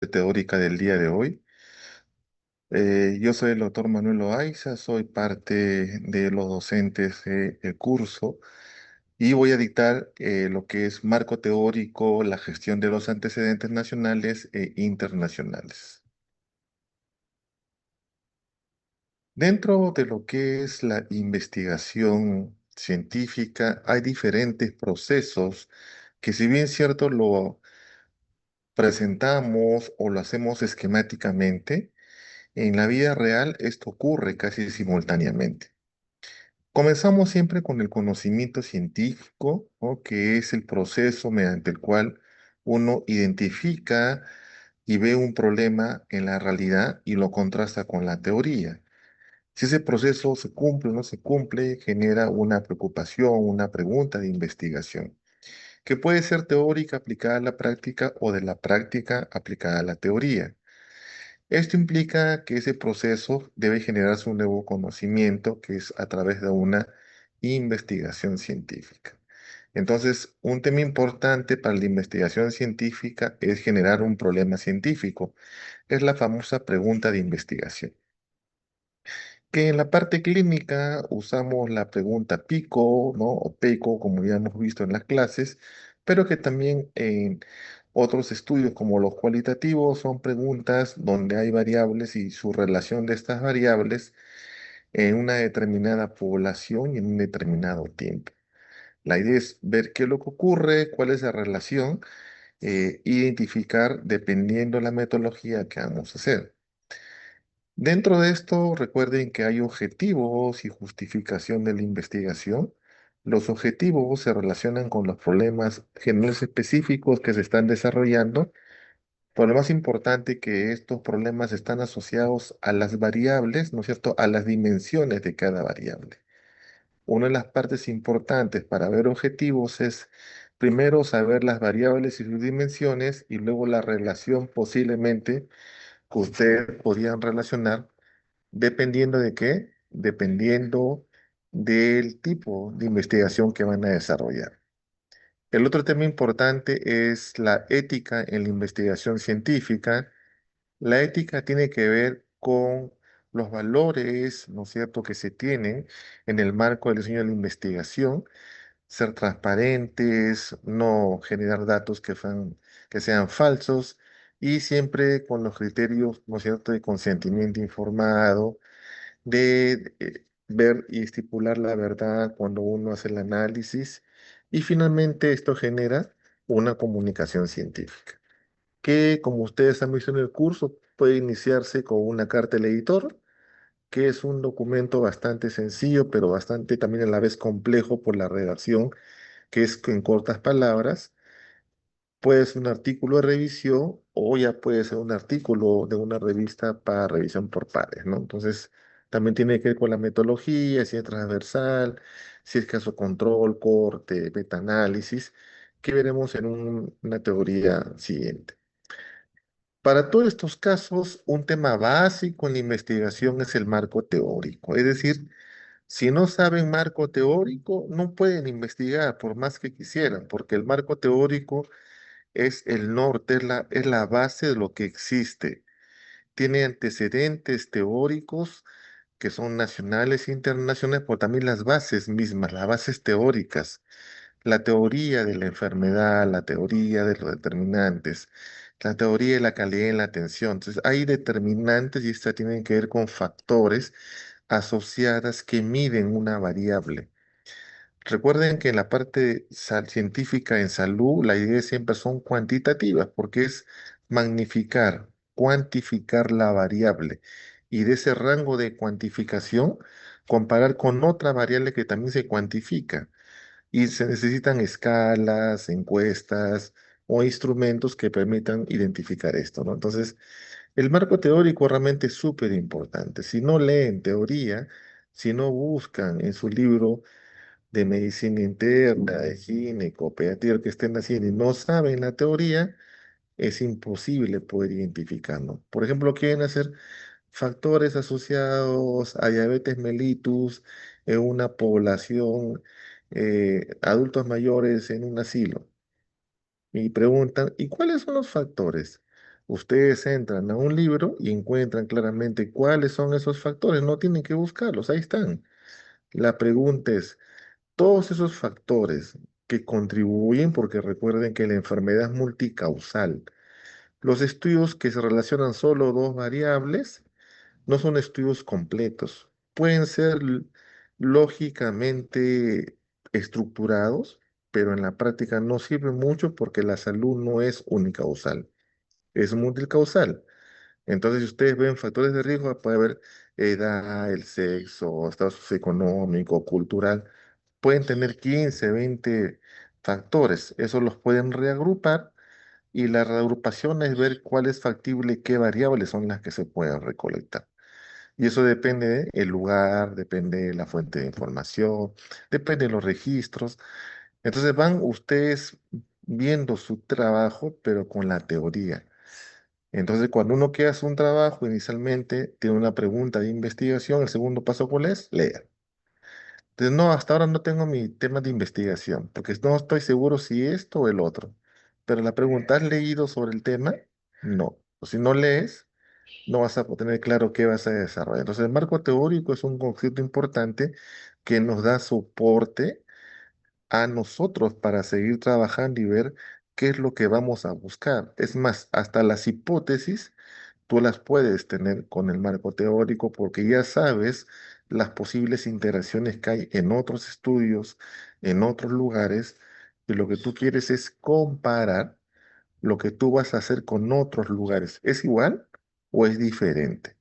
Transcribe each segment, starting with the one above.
Teórica del día de hoy. Yo soy el doctor Manuel Loaiza, soy parte de los docentes del curso y voy a dictar lo que es marco teórico, la gestión de los antecedentes nacionales e internacionales. Dentro de lo que es la investigación científica, hay diferentes procesos que si bien cierto lo presentamos o lo hacemos esquemáticamente, en la vida real esto ocurre casi simultáneamente. Comenzamos siempre con el conocimiento científico, ¿no? Que es el proceso mediante el cual uno identifica y ve un problema en la realidad y lo contrasta con la teoría. Si ese proceso se cumple o no se cumple, genera una preocupación, una pregunta de investigación, que puede ser teórica aplicada a la práctica o de la práctica aplicada a la teoría. Esto implica que ese proceso debe generarse un nuevo conocimiento que es a través de una investigación científica. Entonces, un tema importante para la investigación científica es generar un problema científico. Es la famosa pregunta de investigación. Que en la parte clínica usamos la pregunta PICO, ¿no? O PECO, como ya hemos visto en las clases, pero que también en otros estudios como los cualitativos son preguntas donde hay variables y su relación de estas variables en una determinada población y en un determinado tiempo. La idea es ver qué es lo que ocurre, cuál es la relación, identificar dependiendo la metodología que vamos a hacer. Dentro de esto, recuerden que hay objetivos y justificación de la investigación. Los objetivos se relacionan con los problemas generales específicos que se están desarrollando, pero lo más importante que estos problemas están asociados a las variables, ¿no es cierto?, a las dimensiones de cada variable. Una de las partes importantes para ver objetivos es primero saber las variables y sus dimensiones y luego la relación posiblemente que ustedes podían relacionar. ¿Dependiendo de qué? Dependiendo del tipo de investigación que van a desarrollar. El otro tema importante es la ética en la investigación científica. La ética tiene que ver con los valores, ¿no es cierto?, que se tienen en el marco del diseño de la investigación, ser transparentes, no generar datos que sean falsos y siempre con los criterios, ¿no es cierto?, de consentimiento informado de ver y estipular la verdad cuando uno hace el análisis. Y finalmente esto genera una comunicación científica, que como ustedes han visto en el curso, puede iniciarse con una carta del editor, que es un documento bastante sencillo, pero bastante también a la vez complejo por la redacción, que es en cortas palabras. Puede ser un artículo de revisión o ya puede ser un artículo de una revista para revisión por pares, ¿no? Entonces, también tiene que ver con la metodología, si es transversal, si es caso control, corte, metaanálisis, que veremos en una teoría siguiente. Para todos estos casos, un tema básico en la investigación es el marco teórico, es decir, si no saben marco teórico, no pueden investigar por más que quisieran, porque el marco teórico es el norte, es la base de lo que existe. Tiene antecedentes teóricos que son nacionales e internacionales, pero también las bases mismas, las bases teóricas, la teoría de la enfermedad, la teoría de los determinantes, la teoría de la calidad en la atención. Entonces, hay determinantes y estas tienen que ver con factores asociadas que miden una variable. Recuerden que en la parte científica en salud, la idea siempre son cuantitativas, porque es magnificar, cuantificar la variable y de ese rango de cuantificación comparar con otra variable que también se cuantifica. Y se necesitan escalas, encuestas o instrumentos que permitan identificar esto, ¿no? Entonces, el marco teórico realmente es súper importante. Si no leen teoría, si no buscan en su libro de medicina interna, de gineco, pediatría que estén haciendo y no saben la teoría, es imposible poder identificarlo. Por ejemplo, quieren hacer factores asociados a diabetes mellitus en una población, adultos mayores en un asilo. Y preguntan, ¿y cuáles son los factores? Ustedes entran a un libro y encuentran claramente cuáles son esos factores, no tienen que buscarlos, ahí están. La pregunta es, todos esos factores que contribuyen, porque recuerden que la enfermedad es multicausal, los estudios que se relacionan solo dos variables no son estudios completos. Pueden ser lógicamente estructurados, pero en la práctica no sirven mucho porque la salud no es unicausal, es multicausal. Entonces, si ustedes ven factores de riesgo, puede haber edad, el sexo, estado socioeconómico, cultural, pueden tener 15, 20 factores. Eso los pueden reagrupar y la reagrupación es ver cuál es factible y qué variables son las que se pueden recolectar. Y eso depende del lugar, depende de la fuente de información, depende de los registros. Entonces van ustedes viendo su trabajo, pero con la teoría. Entonces, cuando uno quiere hacer un trabajo, inicialmente tiene una pregunta de investigación, el segundo paso, ¿cuál es? Leer. Entonces, no, hasta ahora no tengo mi tema de investigación, porque no estoy seguro si esto o el otro. Pero la pregunta, ¿has leído sobre el tema? No. O si no lees, no vas a tener claro qué vas a desarrollar. Entonces, el marco teórico es un concepto importante que nos da soporte a nosotros para seguir trabajando y ver qué es lo que vamos a buscar. Es más, hasta las hipótesis tú las puedes tener con el marco teórico porque ya sabes las posibles interacciones que hay en otros estudios, en otros lugares, y lo que tú quieres es comparar lo que tú vas a hacer con otros lugares. ¿Es igual o es diferente?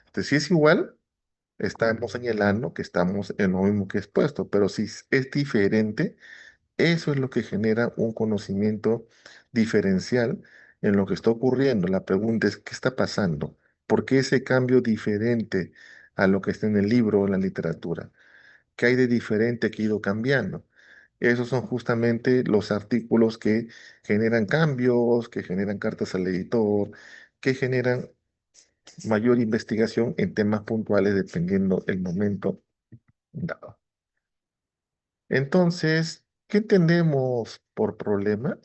Entonces, si es igual, estamos señalando que estamos en lo mismo que expuesto, pero si es diferente, eso es lo que genera un conocimiento diferencial en lo que está ocurriendo. La pregunta es, ¿qué está pasando? ¿Por qué ese cambio diferente a lo que está en el libro o en la literatura? ¿Qué hay de diferente que ha ido cambiando? Esos son justamente los artículos que generan cambios, que generan cartas al editor, que generan mayor investigación en temas puntuales dependiendo el momento dado. Entonces, ¿qué entendemos por problema?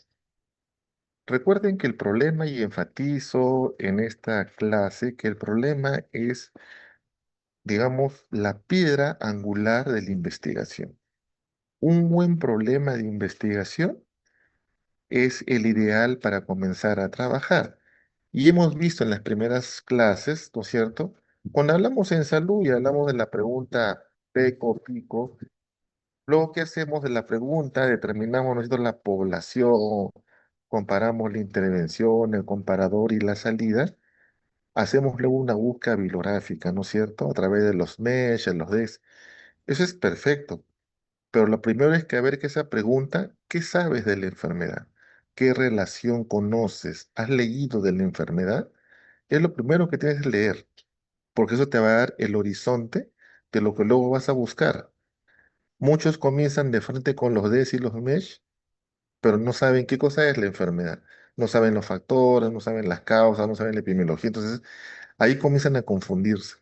Recuerden que el problema, y enfatizo en esta clase, que el problema es, digamos, la piedra angular de la investigación. Un buen problema de investigación es el ideal para comenzar a trabajar. Y hemos visto en las primeras clases, ¿no es cierto? Cuando hablamos en salud y hablamos de la pregunta PECO, PICO, luego, ¿qué hacemos de la pregunta? Determinamos nosotros la población, comparamos la intervención, el comparador y la salida. Hacemos luego una búsqueda bibliográfica, ¿no es cierto? A través de los MESH, los DES. Eso es perfecto. Pero lo primero es que a ver que esa pregunta, ¿qué sabes de la enfermedad? ¿Qué relación conoces? ¿Has leído de la enfermedad? Es lo primero que tienes que leer, porque eso te va a dar el horizonte de lo que luego vas a buscar. Muchos comienzan de frente con los DES y los MESH, pero no saben qué cosa es la enfermedad. No saben los factores, no saben las causas, no saben la epidemiología. Entonces, ahí comienzan a confundirse.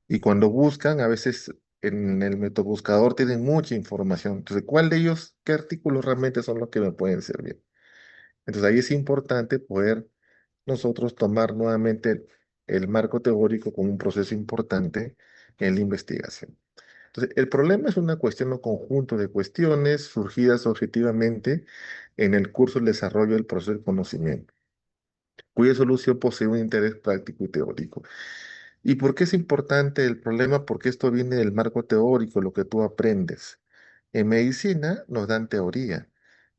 Y cuando buscan, a veces en el metobuscador tienen mucha información. Entonces, ¿cuál de ellos, qué artículos realmente son los que me pueden servir? Entonces, ahí es importante poder nosotros tomar nuevamente el marco teórico como un proceso importante en la investigación. Entonces, el problema es una cuestión o conjunto de cuestiones surgidas objetivamente en el curso del desarrollo del proceso del conocimiento, cuya solución posee un interés práctico y teórico. ¿Y por qué es importante el problema? Porque esto viene del marco teórico, lo que tú aprendes. En medicina nos dan teoría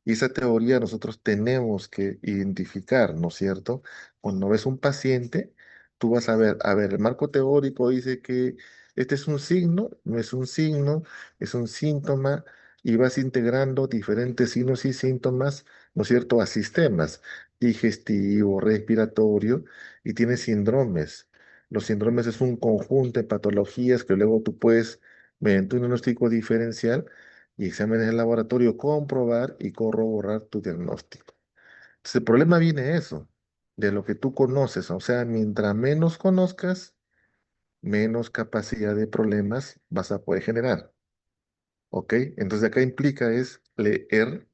y esa teoría nosotros tenemos que identificar, ¿no es cierto? Cuando ves un paciente, tú vas a ver, el marco teórico dice que este es un signo, no es un signo, es un síntoma y vas integrando diferentes signos y síntomas, ¿no es cierto?, a sistemas digestivo, respiratorio y tiene síndromes. Los síndromes es un conjunto de patologías que luego tú puedes, mediante un diagnóstico diferencial y exámenes de laboratorio, comprobar y corroborar tu diagnóstico. Entonces, el problema viene de eso, de lo que tú conoces. O sea, mientras menos conozcas, menos capacidad de problemas vas a poder generar. ¿Ok? Entonces, acá implica es leer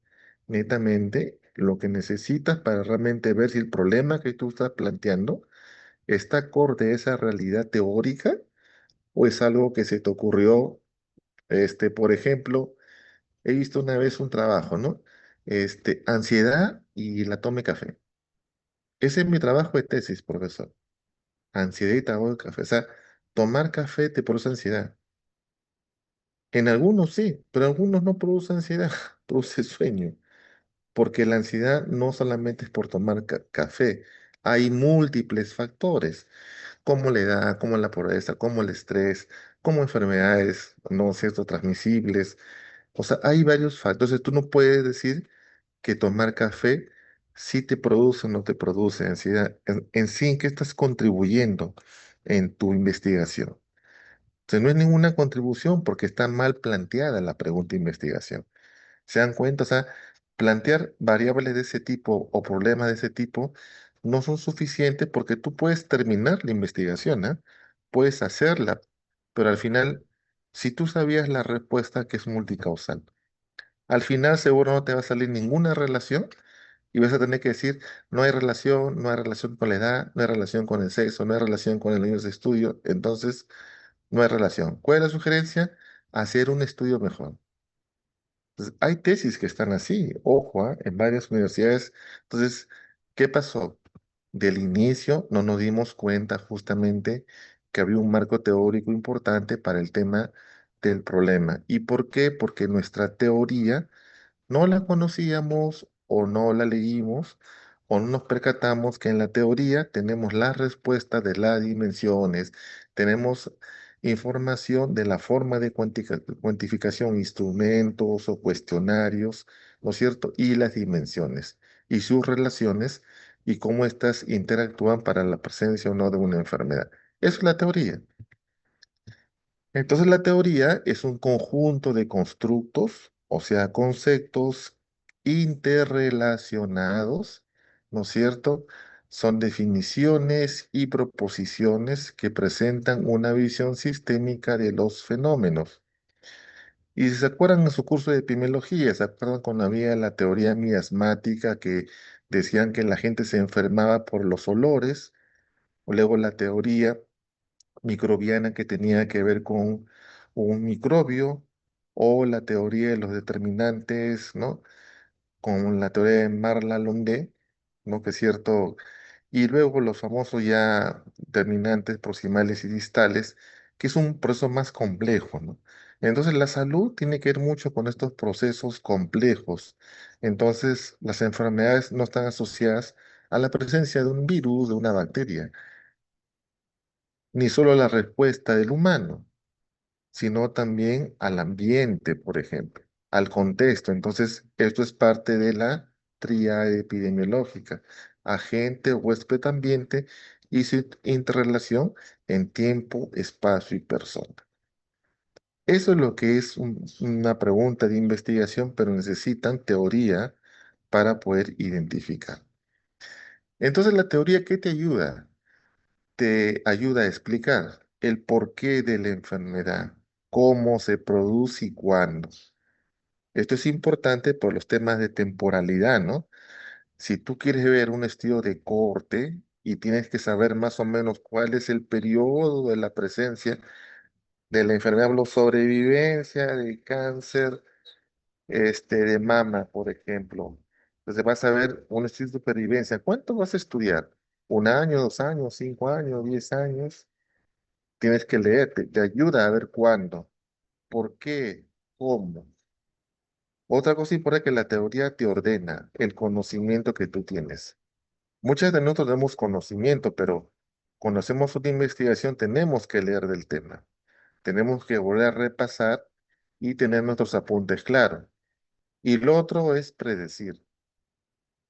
netamente lo que necesitas para realmente ver si el problema que tú estás planteando está acorde a esa realidad teórica o es algo que se te ocurrió, por ejemplo, he visto una vez un trabajo, ¿no? Ansiedad y la tome café. Ese es mi trabajo de tesis, profesor. Ansiedad y tabaco de café. O sea, tomar café te produce ansiedad. En algunos sí, pero en algunos no produce ansiedad, produce sueño. Porque la ansiedad no solamente es por tomar café, hay múltiples factores, como la edad, como la pobreza, como el estrés, como enfermedades no cierto transmisibles. O sea, hay varios factores. Entonces, tú no puedes decir que tomar café sí te produce o no te produce ansiedad. En sí, ¿en qué estás contribuyendo en tu investigación? Entonces, no es ninguna contribución porque está mal planteada la pregunta de investigación. ¿Se dan cuenta? O sea, plantear variables de ese tipo o problemas de ese tipo no son suficientes porque tú puedes terminar la investigación, ¿ah? Puedes hacerla, pero al final, si tú sabías la respuesta que es multicausal, al final seguro no te va a salir ninguna relación y vas a tener que decir, no hay relación, no hay relación con la edad, no hay relación con el sexo, no hay relación con el años de estudio, entonces no hay relación. ¿Cuál es la sugerencia? Hacer un estudio mejor. Entonces, hay tesis que están así, ojo, en varias universidades. Entonces, ¿qué pasó? Del inicio no nos dimos cuenta justamente que había un marco teórico importante para el tema del problema. ¿Y por qué? Porque nuestra teoría no la conocíamos o no la leímos o no nos percatamos que en la teoría tenemos la respuesta de las dimensiones, tenemos información de la forma de cuantificación, instrumentos o cuestionarios, ¿no es cierto? Y las dimensiones y sus relaciones y cómo éstas interactúan para la presencia o no de una enfermedad. Eso es la teoría. Entonces la teoría es un conjunto de constructos, o sea, conceptos interrelacionados, ¿no es cierto? Son definiciones y proposiciones que presentan una visión sistémica de los fenómenos. Y si se acuerdan en su curso de epidemiología, se acuerdan cuando había la teoría miasmática que decían que la gente se enfermaba por los olores, o luego la teoría microbiana que tenía que ver con un microbio o la teoría de los determinantes, ¿no? Con la teoría de Marla-Landé, ¿no? Que es cierto, y luego los famosos ya determinantes proximales y distales, que es un proceso más complejo, ¿no? Entonces la salud tiene que ver mucho con estos procesos complejos. Entonces las enfermedades no están asociadas a la presencia de un virus, de una bacteria, ni solo a la respuesta del humano, sino también al ambiente, por ejemplo, al contexto. Entonces, esto es parte de la tríade epidemiológica, agente, huésped, ambiente y su interrelación en tiempo, espacio y persona. Eso es lo que es una pregunta de investigación, pero necesitan teoría para poder identificar. Entonces, la teoría, ¿qué te ayuda? Te ayuda a explicar el porqué de la enfermedad, cómo se produce y cuándo. Esto es importante por los temas de temporalidad, ¿no? Si tú quieres ver un estudio de corte y tienes que saber más o menos cuál es el periodo de la presencia de la enfermedad, hablo sobrevivencia de cáncer, de mama, por ejemplo. Entonces vas a ver un estudio de supervivencia. ¿Cuánto vas a estudiar? ¿Un año, 2 años, 5 años, 10 años? Tienes que leer, te ayuda a ver cuándo, por qué, cómo. Otra cosa importante es que la teoría te ordena el conocimiento que tú tienes. Muchas de nosotros tenemos conocimiento, pero cuando hacemos una investigación tenemos que leer del tema. Tenemos que volver a repasar y tener nuestros apuntes claros. Y lo otro es predecir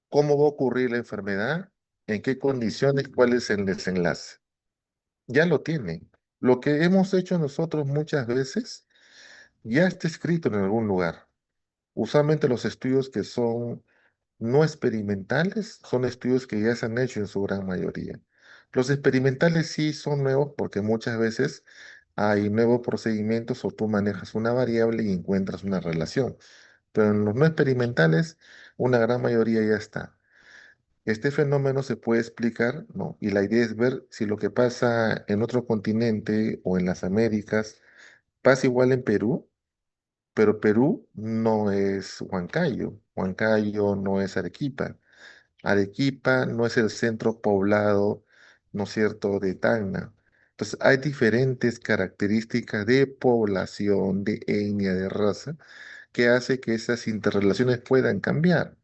cómo va a ocurrir la enfermedad, en qué condiciones, cuál es el desenlace. Ya lo tienen. Lo que hemos hecho nosotros muchas veces ya está escrito en algún lugar. Usualmente los estudios que son no experimentales son estudios que ya se han hecho en su gran mayoría. Los experimentales sí son nuevos porque muchas veces hay nuevos procedimientos o tú manejas una variable y encuentras una relación. Pero en los no experimentales una gran mayoría ya está. ¿Este fenómeno se puede explicar? No. Y la idea es ver si lo que pasa en otro continente o en las Américas pasa igual en Perú, pero Perú no es Huancayo, Huancayo no es Arequipa, Arequipa no es el centro poblado, ¿no es cierto?, de Tacna. Entonces, hay diferentes características de población, de etnia, de raza, que hace que esas interrelaciones puedan cambiar.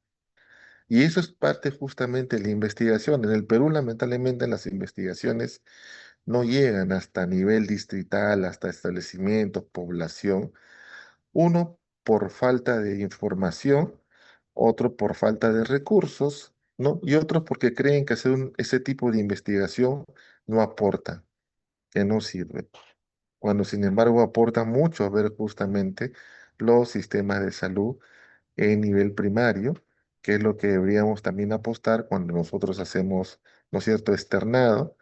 Y eso es parte justamente de la investigación. En el Perú, lamentablemente, las investigaciones no llegan hasta nivel distrital, hasta establecimientos, población. Uno, por falta de información, otro por falta de recursos, ¿no? Y otros porque creen que hacer ese tipo de investigación no aporta, que no sirve. Cuando, sin embargo, aporta mucho a ver justamente los sistemas de salud en nivel primario, que es lo que deberíamos también apostar cuando nosotros hacemos, ¿no es cierto?, externado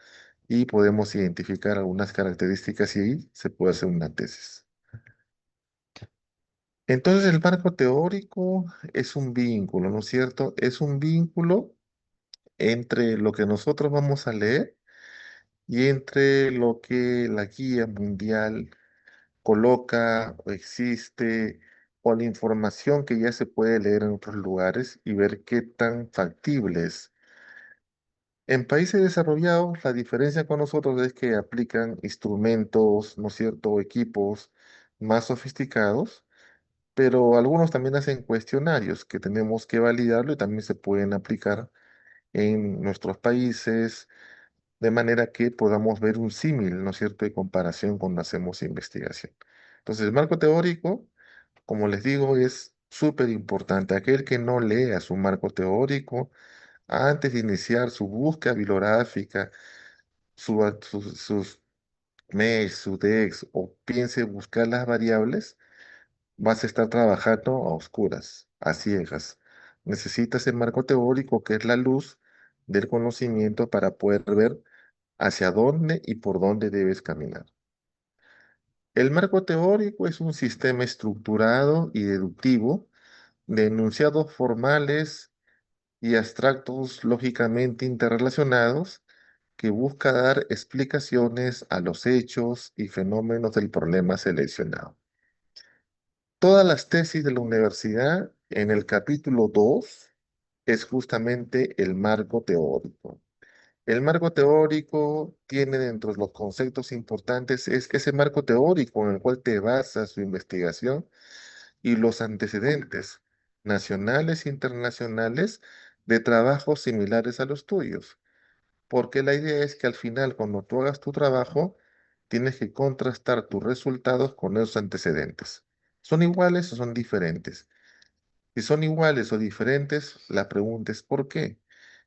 y podemos identificar algunas características y ahí se puede hacer una tesis. Entonces, el marco teórico es un vínculo, ¿no es cierto? Es un vínculo entre lo que nosotros vamos a leer y entre lo que la guía mundial coloca o existe o la información que ya se puede leer en otros lugares y ver qué tan factible es. En países desarrollados, la diferencia con nosotros es que aplican instrumentos, ¿no es cierto?, equipos más sofisticados, pero algunos también hacen cuestionarios que tenemos que validarlo y también se pueden aplicar en nuestros países de manera que podamos ver un símil, ¿no es cierto?, de comparación cuando hacemos investigación. Entonces, el marco teórico, como les digo, es súper importante. Aquel que no lea su marco teórico antes de iniciar su búsqueda bibliográfica, sus mails, su DEX, o piense buscar las variables, vas a estar trabajando a oscuras, a ciegas. Necesitas el marco teórico, que es la luz del conocimiento para poder ver hacia dónde y por dónde debes caminar. El marco teórico es un sistema estructurado y deductivo de enunciados formales y abstractos lógicamente interrelacionados que busca dar explicaciones a los hechos y fenómenos del problema seleccionado. Todas las tesis de la universidad en el capítulo 2 es justamente el marco teórico. El marco teórico tiene dentro de los conceptos importantes es que ese marco teórico en el cual te basa su investigación y los antecedentes nacionales e internacionales de trabajos similares a los tuyos. Porque la idea es que al final, cuando tú hagas tu trabajo, tienes que contrastar tus resultados con esos antecedentes. ¿Son iguales o son diferentes? Si son iguales o diferentes, la pregunta es ¿por qué?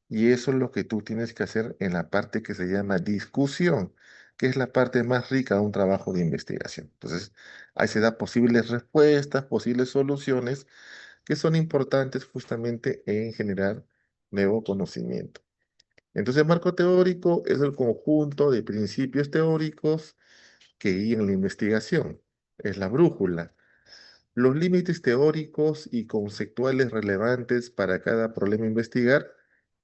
Y eso es lo que tú tienes que hacer en la parte que se llama discusión, que es la parte más rica de un trabajo de investigación. Entonces, ahí se da posibles respuestas, posibles soluciones que son importantes justamente en generar nuevo conocimiento. Entonces, el marco teórico es el conjunto de principios teóricos que guían la investigación. Es la brújula. Los límites teóricos y conceptuales relevantes para cada problema a investigar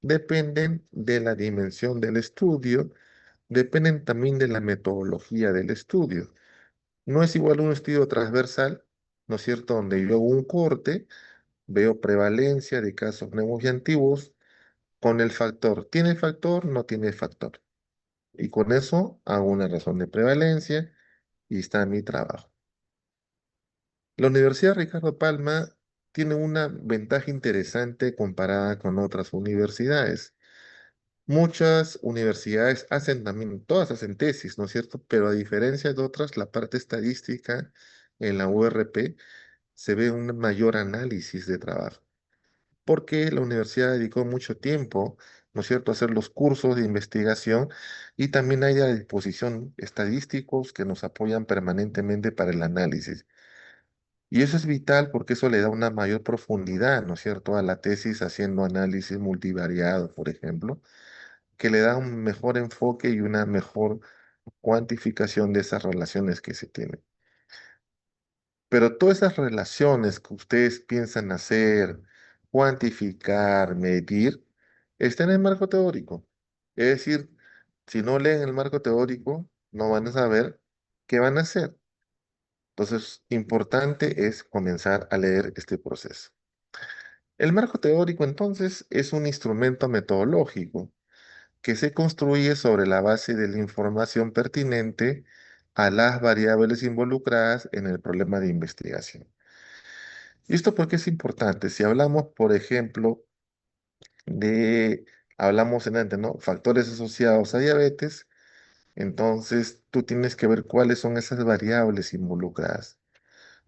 dependen de la dimensión del estudio, dependen también de la metodología del estudio. No es igual un estudio transversal, ¿no es cierto?, donde yo hago un corte, veo prevalencia de casos nuevos y antiguos con el factor, ¿tiene factor? No tiene factor. Y con eso hago una razón de prevalencia y está mi trabajo. La Universidad Ricardo Palma tiene una ventaja interesante comparada con otras universidades. Muchas universidades hacen también, todas hacen tesis, ¿no es cierto? Pero a diferencia de otras, la parte estadística en la URP se ve un mayor análisis de trabajo, porque la universidad dedicó mucho tiempo, ¿no es cierto?, a hacer los cursos de investigación y también hay a disposición estadísticos que nos apoyan permanentemente para el análisis. Y eso es vital porque eso le da una mayor profundidad, ¿no es cierto?, a la tesis haciendo análisis multivariado, por ejemplo, que le da un mejor enfoque y una mejor cuantificación de esas relaciones que se tienen. Pero todas esas relaciones que ustedes piensan hacer, cuantificar, medir, está en el marco teórico. Es decir, si no leen el marco teórico, no van a saber qué van a hacer. Entonces, importante es comenzar a leer este proceso. El marco teórico, entonces, es un instrumento metodológico que se construye sobre la base de la información pertinente a las variables involucradas en el problema de investigación. ¿Y esto por qué es importante? Si hablamos, por ejemplo, hablamos en antes, ¿no? Factores asociados a diabetes, entonces tú tienes que ver cuáles son esas variables involucradas.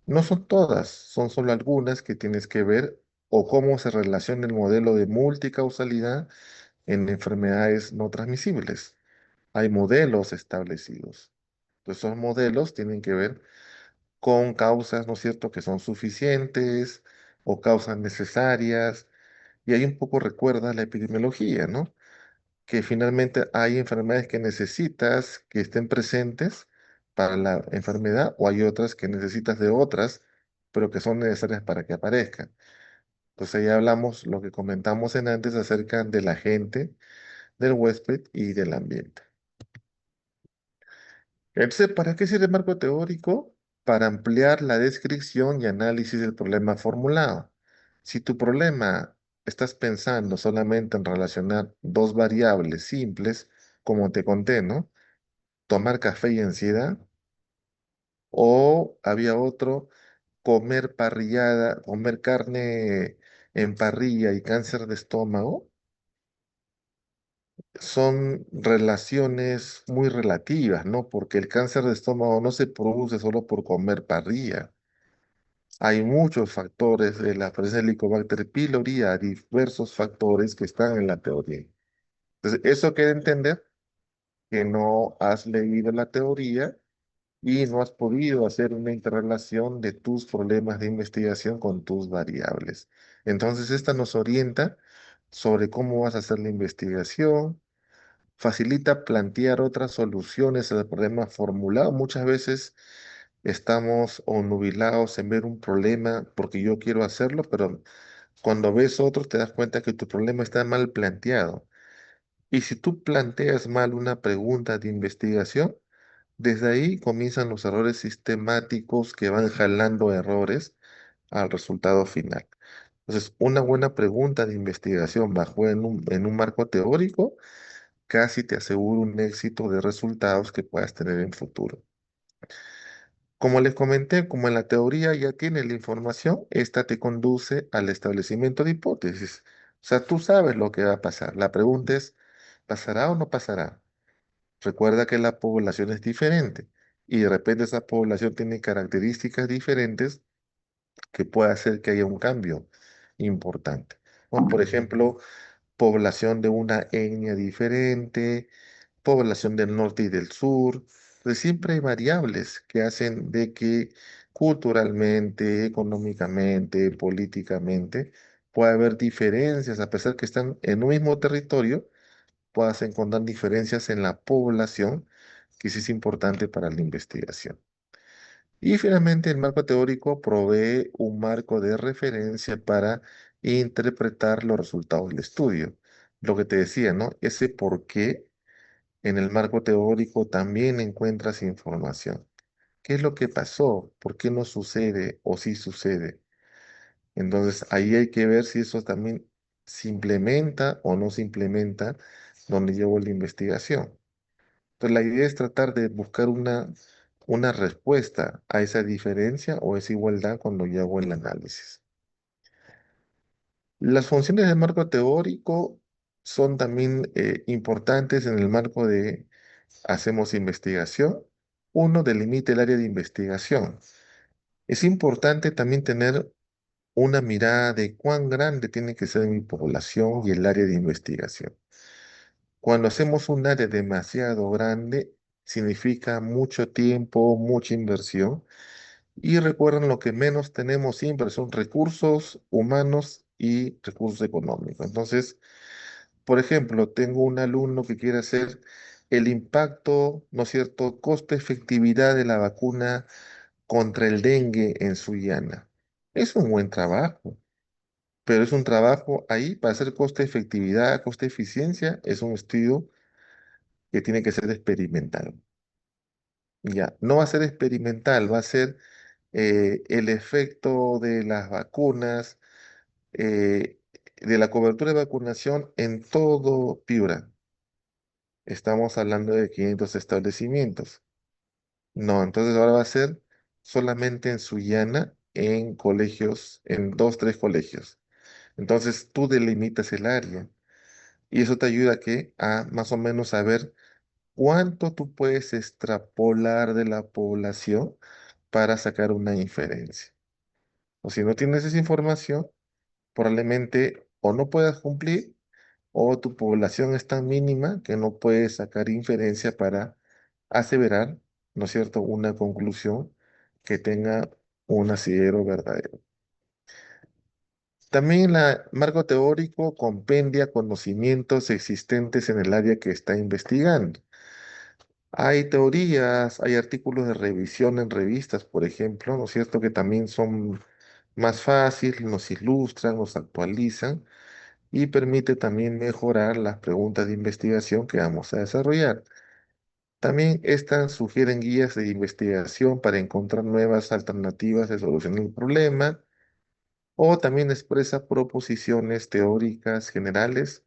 No son todas, son solo algunas que tienes que ver o cómo se relaciona el modelo de multicausalidad en enfermedades no transmisibles. Hay modelos establecidos. Entonces, esos modelos tienen que ver con causas, ¿no es cierto?, que son suficientes o causas necesarias. Y ahí un poco recuerda la epidemiología, ¿no? Que finalmente hay enfermedades que necesitas que estén presentes para la enfermedad o hay otras que necesitas de otras, pero que son necesarias para que aparezcan. Entonces ahí hablamos lo que comentamos en antes acerca del agente, del huésped y del ambiente. Entonces, ¿para qué sirve el marco teórico? Para ampliar la descripción y análisis del problema formulado. Si tu problema estás pensando solamente en relacionar dos variables simples, como te conté, ¿no? Tomar café y ansiedad, o había otro, comer parrillada, comer carne en parrilla y cáncer de estómago, son relaciones muy relativas, ¿no? Porque el cáncer de estómago no se produce solo por comer parrilla. Hay muchos factores de la presencia de Helicobacter pylori, hay diversos factores que están en la teoría. Entonces, eso quiere entender que no has leído la teoría y no has podido hacer una interrelación de tus problemas de investigación con tus variables. Entonces, esta nos orienta sobre cómo vas a hacer la investigación, facilita plantear otras soluciones al problema formulado. Muchas veces estamos nubilados en ver un problema porque yo quiero hacerlo, pero cuando ves otro te das cuenta que tu problema está mal planteado. Y si tú planteas mal una pregunta de investigación, desde ahí comienzan los errores sistemáticos que van jalando errores al resultado final. Entonces, una buena pregunta de investigación bajo en un marco teórico casi te asegura un éxito de resultados que puedas tener en futuro. Como les comenté, como en la teoría ya tienes la información, esta te conduce al establecimiento de hipótesis. O sea, tú sabes lo que va a pasar. La pregunta es, ¿pasará o no pasará? Recuerda que la población es diferente y de repente esa población tiene características diferentes que puede hacer que haya un cambio importante. O, por ejemplo, población de una etnia diferente, población del norte y del sur. Pues siempre hay variables que hacen de que culturalmente, económicamente, políticamente, pueda haber diferencias, a pesar que están en un mismo territorio, puedas encontrar diferencias en la población, que sí es importante para la investigación. Y finalmente, el marco teórico provee un marco de referencia para interpretar los resultados del estudio. Lo que te decía, ¿no? Ese por qué en el marco teórico también encuentras información. ¿Qué es lo que pasó? ¿Por qué no sucede o sí sucede? Entonces, ahí hay que ver si eso también se implementa o no se implementa donde llevo la investigación. Entonces, la idea es tratar de buscar una respuesta a esa diferencia o esa igualdad cuando yo hago el análisis. Las funciones del marco teórico son también importantes en el marco de hacemos investigación. Uno delimita el área de investigación. Es importante también tener una mirada de cuán grande tiene que ser mi población y el área de investigación. Cuando hacemos un área demasiado grande, significa mucho tiempo, mucha inversión. Y recuerden, lo que menos tenemos siempre son recursos humanos y recursos económicos. Entonces, por ejemplo, tengo un alumno que quiere hacer el impacto, ¿no es cierto?, costo-efectividad de la vacuna contra el dengue en Sullana. Es un buen trabajo, pero es un trabajo ahí para hacer coste-efectividad, coste-eficiencia, es un estudio que tiene que ser experimental. Ya, no va a ser experimental, va a ser el efecto de las vacunas, de la cobertura de vacunación en todo Piura. Estamos hablando de 500 establecimientos. No, entonces ahora va a ser solamente en Sullana, en colegios, en dos, tres colegios. Entonces tú delimitas el área y eso te ayuda a más o menos saber cuánto tú puedes extrapolar de la población para sacar una inferencia. O si no tienes esa información, probablemente o no puedas cumplir o tu población es tan mínima que no puedes sacar inferencia para aseverar, ¿no es cierto?, una conclusión que tenga un asidero verdadero. También el marco teórico compendia conocimientos existentes en el área que está investigando. Hay teorías, hay artículos de revisión en revistas, por ejemplo, ¿no es cierto?, que también son más fáciles, nos ilustran, nos actualizan y permite también mejorar las preguntas de investigación que vamos a desarrollar. También estas sugieren guías de investigación para encontrar nuevas alternativas de solución del problema o también expresa proposiciones teóricas generales,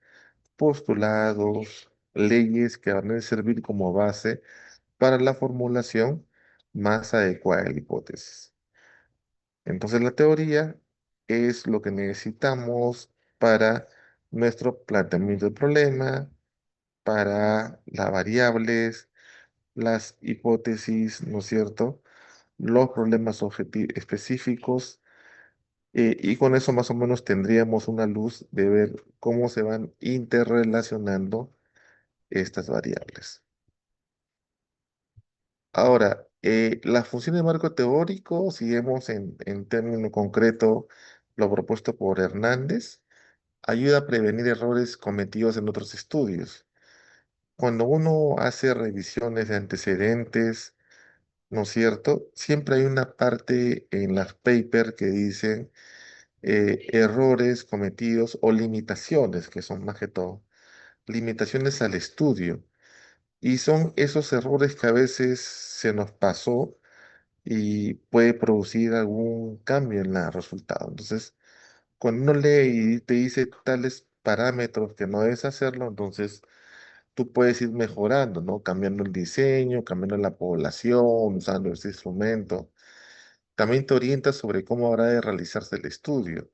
postulados, leyes que van a servir como base para la formulación más adecuada de la hipótesis. Entonces la teoría es lo que necesitamos para nuestro planteamiento del problema, para las variables, las hipótesis, ¿no es cierto? Los problemas específicos, y con eso más o menos tendríamos una luz de ver cómo se van interrelacionando estas variables. Ahora, la función de marco teórico, si vemos en término concreto lo propuesto por Hernández, ayuda a prevenir errores cometidos en otros estudios. Cuando uno hace revisiones de antecedentes, ¿no es cierto? Siempre hay una parte en las papers que dicen errores cometidos o limitaciones, que son más que todo, limitaciones al estudio. Y son esos errores que a veces se nos pasó y puede producir algún cambio en el resultado. Entonces, cuando uno lee y te dice tales parámetros que no debes hacerlo, entonces tú puedes ir mejorando, ¿no? Cambiando el diseño, cambiando la población, usando ese instrumento. También te orientas sobre cómo habrá de realizarse el estudio.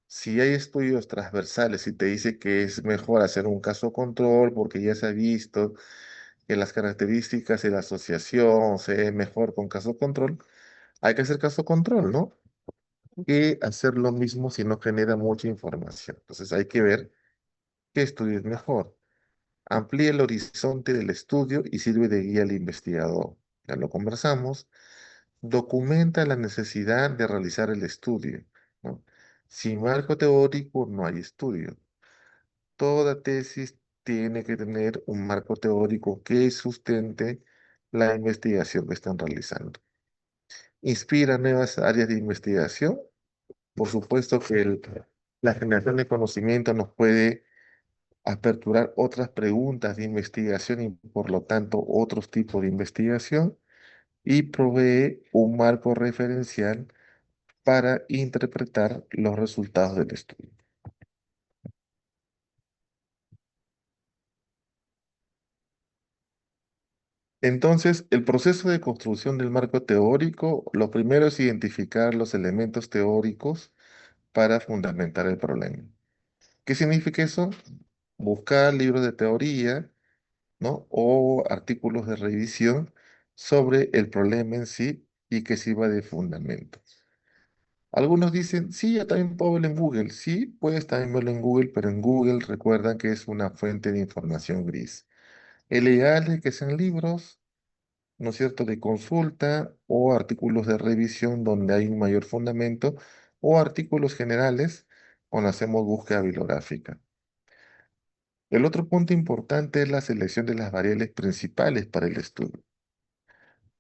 Si hay estudios transversales y te dice que es mejor hacer un caso control porque ya se ha visto que las características de la asociación se ven mejor con caso control, hay que hacer caso control, ¿no? Y hacer lo mismo si no genera mucha información. Entonces hay que ver qué estudio es mejor. Amplía el horizonte del estudio y sirve de guía al investigador. Ya lo conversamos. Documenta la necesidad de realizar el estudio, ¿no? Sin marco teórico no hay estudio. Toda tesis tiene que tener un marco teórico que sustente la investigación que están realizando. Inspira nuevas áreas de investigación. Por supuesto que la generación de conocimiento nos puede aperturar otras preguntas de investigación y por lo tanto otros tipos de investigación y provee un marco referencial para interpretar los resultados del estudio. Entonces, el proceso de construcción del marco teórico, lo primero es identificar los elementos teóricos para fundamentar el problema. ¿Qué significa eso? Buscar libros de teoría, ¿no? O artículos de revisión sobre el problema en sí y que sirva de fundamento. Algunos dicen, sí, yo también puedo verlo en Google. Sí, puedes también verlo en Google, pero en Google recuerdan que es una fuente de información gris. El ideal es que sean libros, ¿no es cierto?, de consulta o artículos de revisión donde hay un mayor fundamento o artículos generales cuando hacemos búsqueda bibliográfica. El otro punto importante es la selección de las variables principales para el estudio.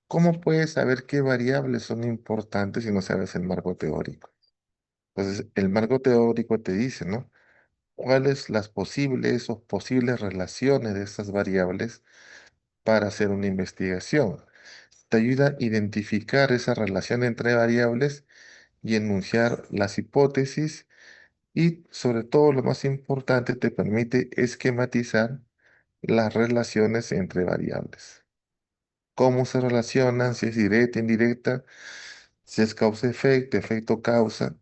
¿Cómo puedes saber qué variables son importantes si no sabes el marco teórico? Entonces, el marco teórico te dice, ¿no? ¿Cuáles las posibles o posibles relaciones de estas variables para hacer una investigación? Te ayuda a identificar esa relación entre variables y enunciar las hipótesis y, sobre todo, lo más importante, te permite esquematizar las relaciones entre variables. ¿Cómo se relacionan? Si es directa, indirecta, si es causa-efecto, efecto-causa.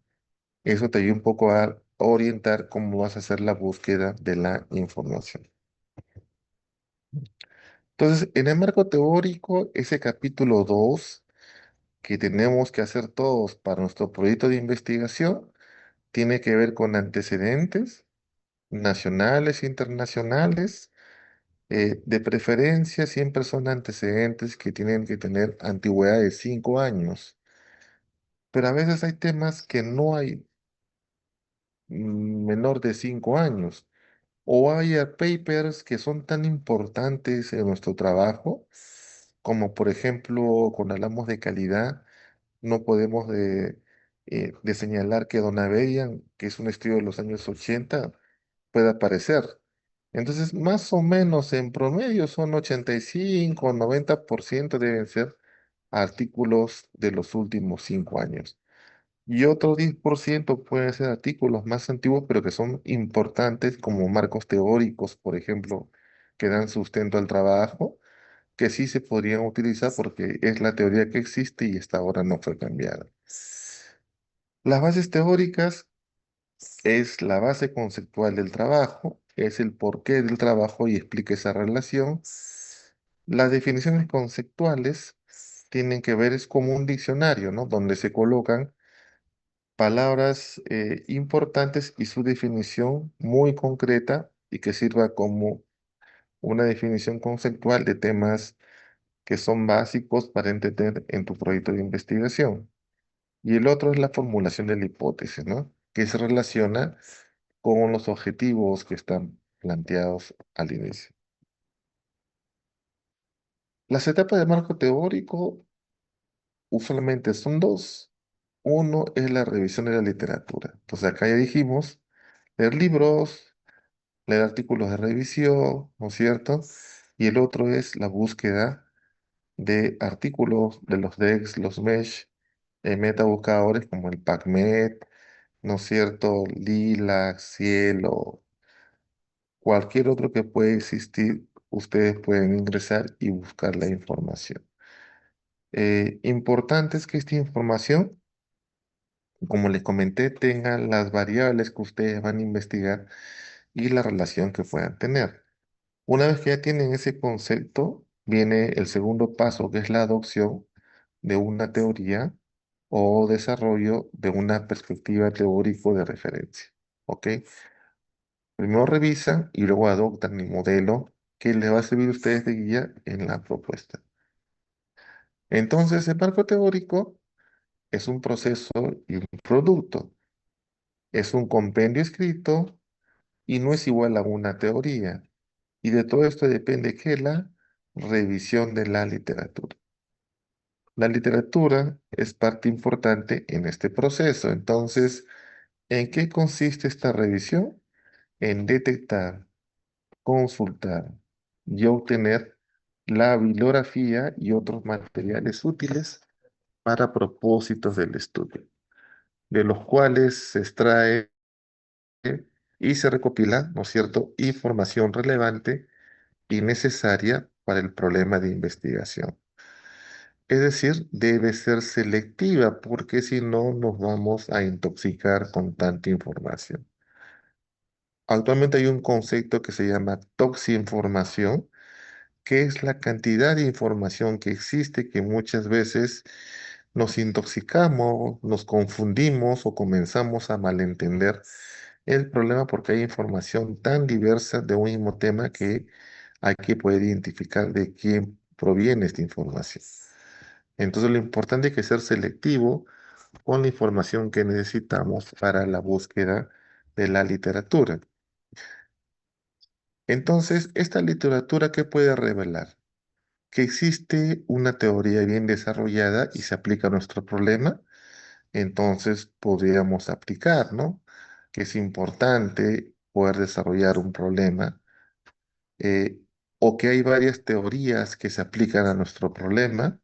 Eso te ayuda un poco a orientar cómo vas a hacer la búsqueda de la información. Entonces, en el marco teórico, ese capítulo 2 que tenemos que hacer todos para nuestro proyecto de investigación tiene que ver con antecedentes nacionales e internacionales. De preferencia, siempre son antecedentes que tienen que tener antigüedad de 5 años, pero a veces hay temas que no hay menor de 5 años. O hay papers que son tan importantes en nuestro trabajo, como por ejemplo, cuando hablamos de calidad, no podemos de señalar que Donavedian, que es un estudio de los años 80, pueda aparecer. Entonces, más o menos en promedio son 85 o 90% deben ser artículos de los últimos 5 años. Y otro 10% pueden ser artículos más antiguos, pero que son importantes como marcos teóricos, por ejemplo, que dan sustento al trabajo, que sí se podrían utilizar porque es la teoría que existe y hasta ahora no fue cambiada. Las bases teóricas es la base conceptual del trabajo, es el porqué del trabajo y explica esa relación. Las definiciones conceptuales tienen que ver, es como un diccionario, ¿no? Donde se colocan palabras importantes y su definición muy concreta y que sirva como una definición conceptual de temas que son básicos para entender en tu proyecto de investigación. Y el otro es la formulación de la hipótesis, ¿no? Que se relaciona con los objetivos que están planteados al inicio. Las etapas de marco teórico usualmente son dos. Uno es la revisión de la literatura. Entonces acá ya dijimos, leer libros, leer artículos de revisión, ¿no es cierto? Y el otro es la búsqueda de artículos de los DEX, los MESH, metabuscadores como el PubMed, ¿no es cierto? Lilac, Cielo, cualquier otro que pueda existir, ustedes pueden ingresar y buscar la información. Importante es que esta información, como les comenté, tenga las variables que ustedes van a investigar y la relación que puedan tener. Una vez que ya tienen ese concepto, viene el segundo paso, que es la adopción de una teoría o desarrollo de una perspectiva teórico de referencia. ¿Ok? Primero revisan y luego adoptan el modelo que les va a servir a ustedes de guía en la propuesta. Entonces, el marco teórico es un proceso y un producto. Es un compendio escrito y no es igual a una teoría. Y de todo esto depende que la revisión de la literatura. La literatura es parte importante en este proceso. Entonces, ¿en qué consiste esta revisión? En detectar, consultar y obtener la bibliografía y otros materiales útiles para propósitos del estudio, de los cuales se extrae y se recopila, ¿no es cierto?, información relevante y necesaria para el problema de investigación. Es decir, debe ser selectiva porque si no nos vamos a intoxicar con tanta información. Actualmente hay un concepto que se llama toxinformación, que es la cantidad de información que existe que muchas veces nos intoxicamos, nos confundimos o comenzamos a malentender el problema porque hay información tan diversa de un mismo tema que hay que poder identificar de quién proviene esta información. Entonces lo importante es que ser selectivo con la información que necesitamos para la búsqueda de la literatura. Entonces, esta literatura, ¿qué puede revelar? Que existe una teoría bien desarrollada y se aplica a nuestro problema, entonces podríamos aplicar, ¿no? Que es importante poder desarrollar un problema, eh, o que hay varias teorías que se aplican a nuestro problema,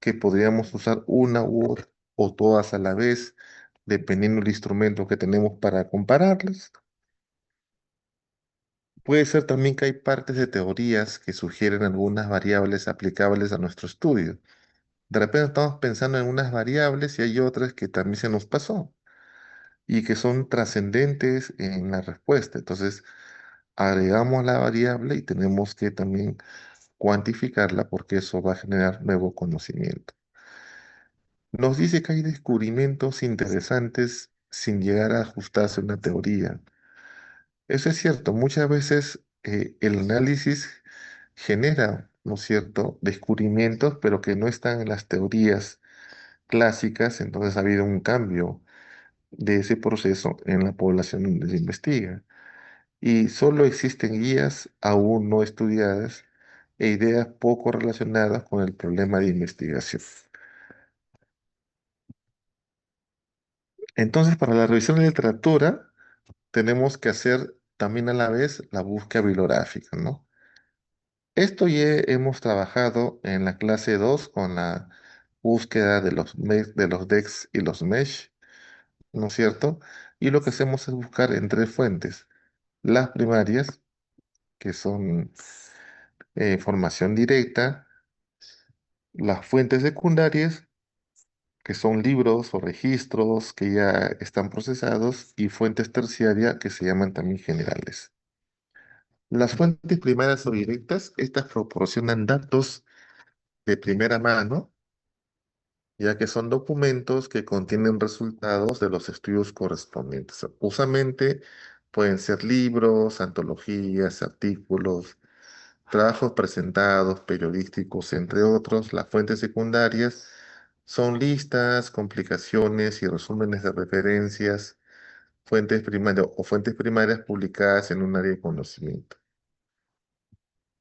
que podríamos usar una u otra o todas a la vez, dependiendo del instrumento que tenemos para compararlas. Puede ser también que hay partes de teorías que sugieren algunas variables aplicables a nuestro estudio. De repente estamos pensando en unas variables y hay otras que también se nos pasó y que son trascendentes en la respuesta. Entonces, agregamos la variable y tenemos que también cuantificarla porque eso va a generar nuevo conocimiento. Nos dice que hay descubrimientos interesantes sin llegar a ajustarse a una teoría. Eso es cierto, muchas veces el análisis genera, ¿no es cierto?, descubrimientos, pero que no están en las teorías clásicas, entonces ha habido un cambio de ese proceso en la población donde se investiga. Y solo existen guías aún no estudiadas e ideas poco relacionadas con el problema de investigación. Entonces, para la revisión de literatura, tenemos que hacer también a la vez la búsqueda bibliográfica, ¿no? Esto ya hemos trabajado en la clase 2 con la búsqueda de de los DEX y los MESH, ¿no es cierto? Y lo que hacemos es buscar en tres fuentes. Las primarias, que son formación directa, las fuentes secundarias, que son libros o registros que ya están procesados, y fuentes terciarias, que se llaman también generales. Las fuentes primarias o directas, estas proporcionan datos de primera mano, ya que son documentos que contienen resultados de los estudios correspondientes. Usualmente pueden ser libros, antologías, artículos, trabajos presentados, periodísticos, entre otros. Las fuentes secundarias son listas, complicaciones y resúmenes de referencias, fuentes primarias o fuentes primarias publicadas en un área de conocimiento.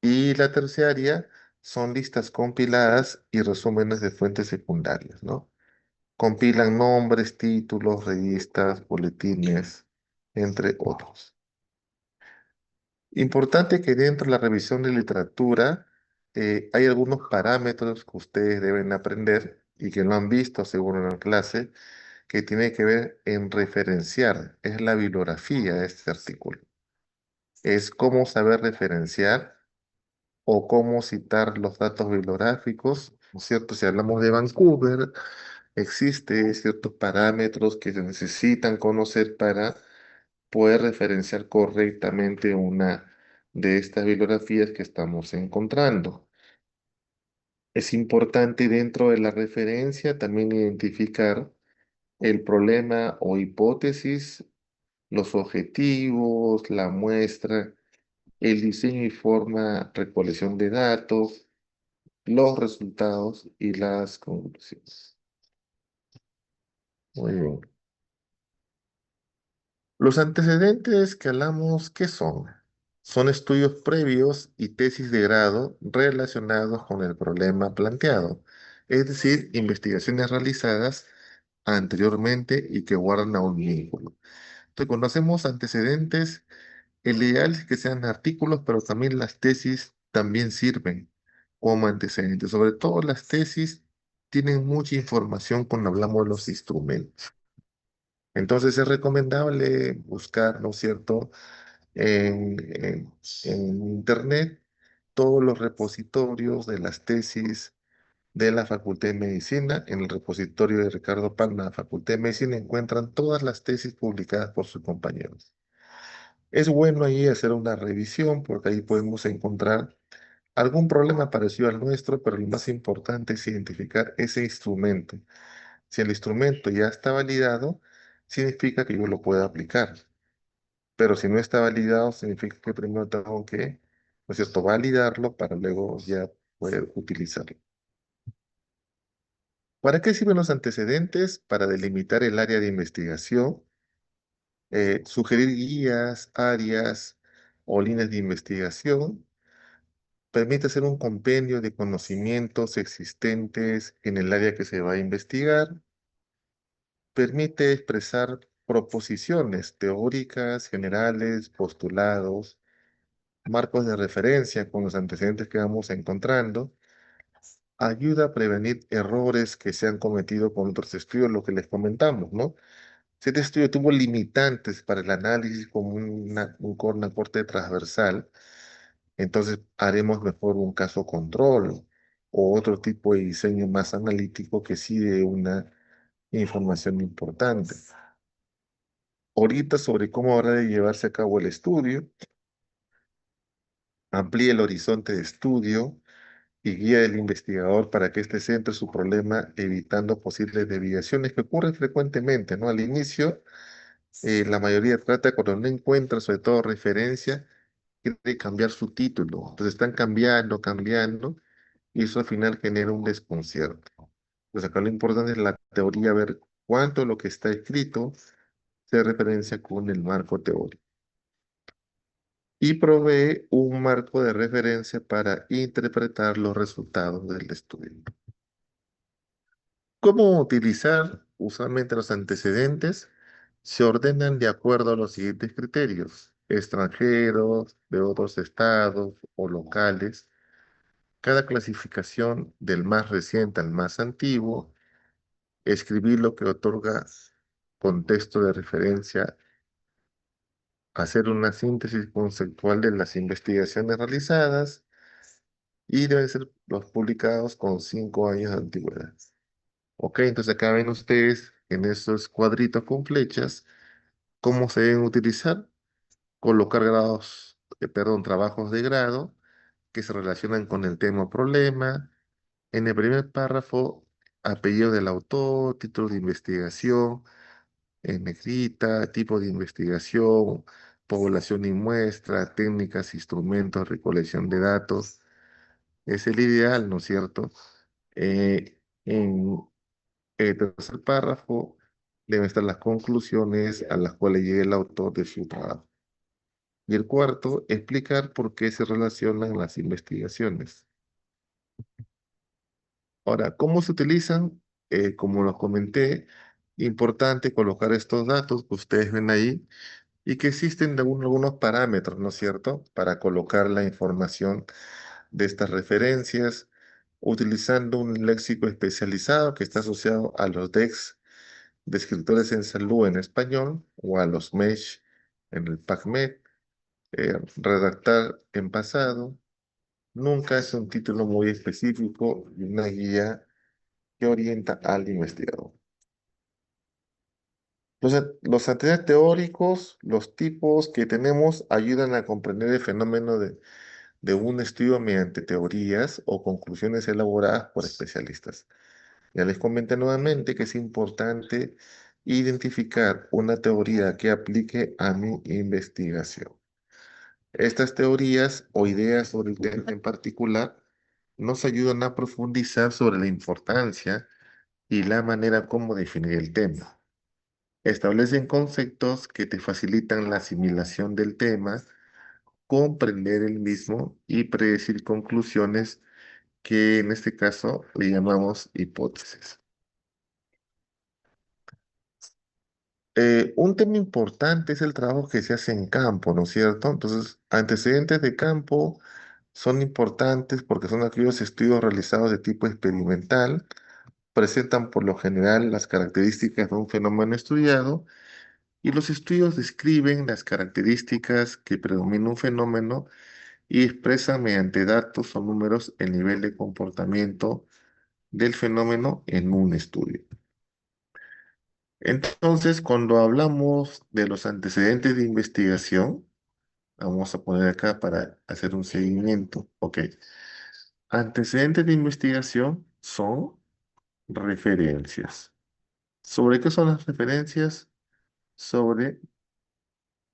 Y la terciaria son listas compiladas y resúmenes de fuentes secundarias, ¿no? Compilan nombres, títulos, revistas, boletines, entre otros. Importante que dentro de la revisión de literatura hay algunos parámetros que ustedes deben aprender y que no han visto seguro en la clase, que tiene que ver en referenciar, es la bibliografía de este artículo. Es cómo saber referenciar o cómo citar los datos bibliográficos, ¿no es cierto? Si hablamos de Vancouver, existe ciertos parámetros que se necesitan conocer para poder referenciar correctamente una de estas bibliografías que estamos encontrando. Es importante dentro de la referencia también identificar el problema o hipótesis, los objetivos, la muestra, el diseño y forma, recolección de datos, los resultados y las conclusiones. Muy bien. Los antecedentes que hablamos, ¿qué son? Son estudios previos y tesis de grado relacionados con el problema planteado, es decir, investigaciones realizadas anteriormente y que guardan aún vínculo. Entonces, cuando hacemos antecedentes, el ideal es que sean artículos, pero también las tesis también sirven como antecedentes. Sobre todo las tesis tienen mucha información cuando hablamos de los instrumentos. Entonces es recomendable buscar, ¿no es cierto?, en Internet todos los repositorios de las tesis de la Facultad de Medicina. En el repositorio de Ricardo Palma, la Facultad de Medicina, encuentran todas las tesis publicadas por sus compañeros. Es bueno ahí hacer una revisión porque ahí podemos encontrar algún problema parecido al nuestro, pero lo más importante es identificar ese instrumento. Si el instrumento ya está validado, significa que yo lo puedo aplicar. Pero si no está validado, significa que primero tengo que, ¿no es cierto?, validarlo para luego ya poder utilizarlo. ¿Para qué sirven los antecedentes? Para delimitar el área de investigación, sugerir guías, áreas o líneas de investigación. Permite hacer un compendio de conocimientos existentes en el área que se va a investigar. permite expresar proposiciones teóricas, generales, postulados, marcos de referencia con los antecedentes que vamos encontrando, ayuda a prevenir errores que se han cometido con otros estudios, lo que les comentamos, ¿no? Si este estudio tuvo limitantes para el análisis como una corte transversal, entonces haremos mejor un caso control o otro tipo de diseño más analítico que sí de una información importante. Ahorita sobre cómo habrá de llevarse a cabo el estudio, amplíe el horizonte de estudio y guía al investigador para que éste centre su problema evitando posibles desviaciones que ocurren frecuentemente, ¿no? Al inicio, la mayoría trata cuando no encuentra sobre todo referencia, quiere cambiar su título. Entonces están cambiando, cambiando, y eso al final genera un desconcierto. Pues acá lo importante es la teoría, ver cuánto de lo que está escrito se referencia con el marco teórico. Y provee un marco de referencia para interpretar los resultados del estudio. ¿Cómo utilizar? Usualmente los antecedentes se ordenan de acuerdo a los siguientes criterios: extranjeros, de otros estados o locales. Cada clasificación del más reciente al más antiguo, escribir lo que otorga contexto de referencia, hacer una síntesis conceptual de las investigaciones realizadas y deben ser los publicados con 5 años de antigüedad. Ok, entonces acá ven ustedes en esos cuadritos con flechas cómo se deben utilizar, colocar trabajos de grado que se relacionan con el tema o problema. En el primer párrafo, apellido del autor, título de investigación, en negrita, tipo de investigación, población y muestra, técnicas, instrumentos, recolección de datos. Es el ideal, ¿no es cierto? En el tercer párrafo deben estar las conclusiones a las cuales llegue el autor de su trabajo. Y el cuarto, explicar por qué se relacionan las investigaciones. Ahora, ¿cómo se utilizan? Como los comenté, importante colocar estos datos que ustedes ven ahí y que existen algunos parámetros, ¿no es cierto?, para colocar la información de estas referencias, utilizando un léxico especializado que está asociado a los DEX de escritores en salud en español o a los MESH en el PubMed, redactar en pasado. Nunca es un título muy específico y una guía que orienta al investigador. Los antecedentes teóricos, los tipos que tenemos, ayudan a comprender el fenómeno de un estudio mediante teorías o conclusiones elaboradas por especialistas. Ya les comenté nuevamente que es importante identificar una teoría que aplique a mi investigación. Estas teorías o ideas sobre el tema en particular nos ayudan a profundizar sobre la importancia y la manera como definir el tema. Establecen conceptos que te facilitan la asimilación del tema, comprender el mismo y predecir conclusiones que en este caso le llamamos hipótesis. Un tema importante es el trabajo que se hace en campo, ¿no es cierto? Entonces, antecedentes de campo son importantes porque son aquellos estudios realizados de tipo experimental, presentan por lo general las características de un fenómeno estudiado y los estudios describen las características que predomina un fenómeno y expresan mediante datos o números el nivel de comportamiento del fenómeno en un estudio. Entonces, cuando hablamos de los antecedentes de investigación, vamos a poner acá para hacer un seguimiento. Ok. Antecedentes de investigación son referencias. ¿Sobre qué son las referencias? Sobre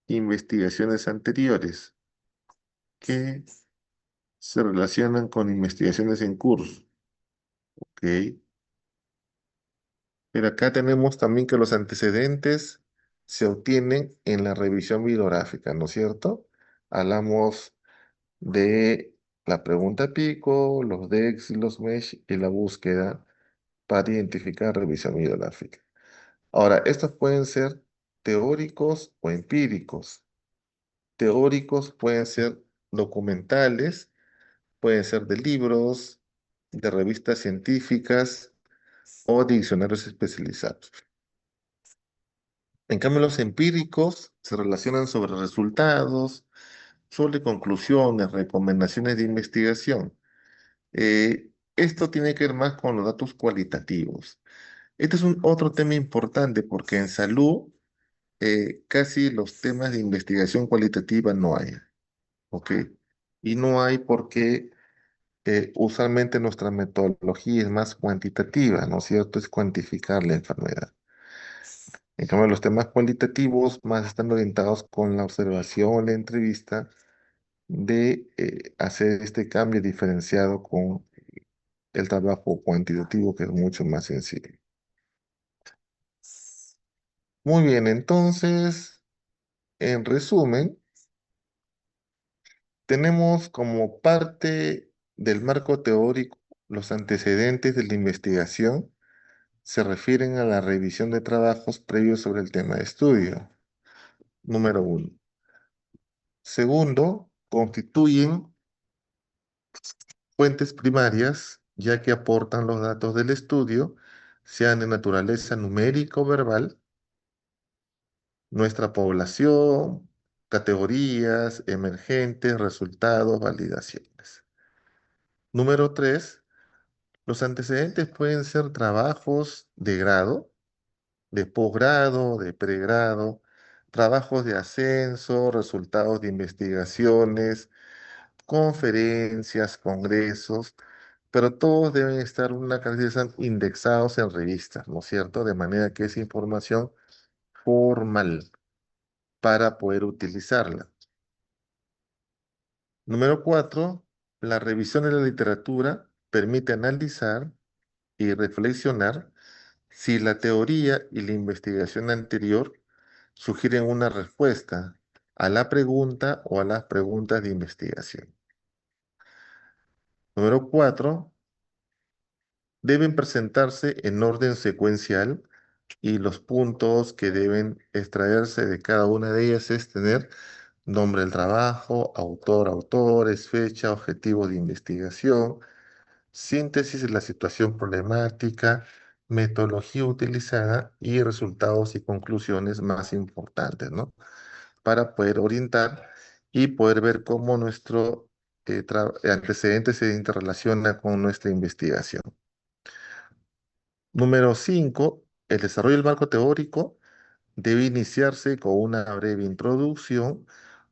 investigaciones anteriores que se relacionan con investigaciones en curso. Ok. Pero acá tenemos también que los antecedentes se obtienen en la revisión bibliográfica, ¿no es cierto? Hablamos de la pregunta pico, los DEX y los MESH y la búsqueda para identificar revisión bibliográfica. Ahora, estos pueden ser teóricos o empíricos. Teóricos pueden ser documentales, pueden ser de libros, de revistas científicas o diccionarios especializados. En cambio, los empíricos se relacionan sobre resultados, sobre conclusiones, recomendaciones de investigación. Esto tiene que ver más con los datos cualitativos. Este es un otro tema importante porque en salud casi los temas de investigación cualitativa no hay, ¿ok? Y no hay porque usualmente nuestra metodología es más cuantitativa, ¿no es cierto? Es cuantificar la enfermedad. En cambio, los temas cualitativos más están orientados con la observación, la entrevista, de hacer este cambio diferenciado con el trabajo cuantitativo, que es mucho más sencillo. Muy bien, entonces, en resumen, tenemos como parte del marco teórico los antecedentes de la investigación se refieren a la revisión de trabajos previos sobre el tema de estudio, número uno. Segundo, constituyen fuentes primarias, ya que aportan los datos del estudio, sean de naturaleza numérica o verbal, nuestra población, categorías, emergentes, resultados, validaciones. Número tres, los antecedentes pueden ser trabajos de grado, de posgrado, de pregrado, trabajos de ascenso, resultados de investigaciones, conferencias, congresos, pero todos deben estar una cantidad indexados en revistas, ¿no es cierto? De manera que es información formal para poder utilizarla. Número cuatro, la revisión de la literatura permite analizar y reflexionar si la teoría y la investigación anterior sugieren una respuesta a la pregunta o a las preguntas de investigación. Número cuatro, deben presentarse en orden secuencial y los puntos que deben extraerse de cada una de ellas es tener nombre del trabajo, autor, autores, fecha, objetivo de investigación, síntesis de la situación problemática, metodología utilizada y resultados y conclusiones más importantes, ¿no? Para poder orientar y poder ver cómo nuestro antecedente se interrelaciona con nuestra investigación. Número 5, el desarrollo del marco teórico debe iniciarse con una breve introducción.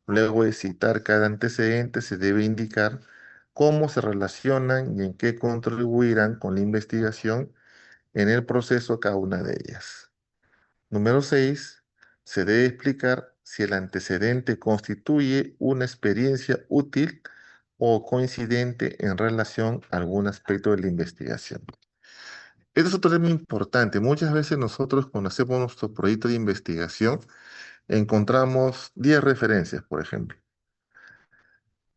Luego de citar cada antecedente, se debe indicar cómo se relacionan y en qué contribuirán con la investigación en el proceso cada una de ellas. Número 6, se debe explicar si el antecedente constituye una experiencia útil o coincidente en relación a algún aspecto de la investigación. Este es otro tema importante. Muchas veces nosotros cuando hacemos nuestro proyecto de investigación encontramos 10 referencias, por ejemplo.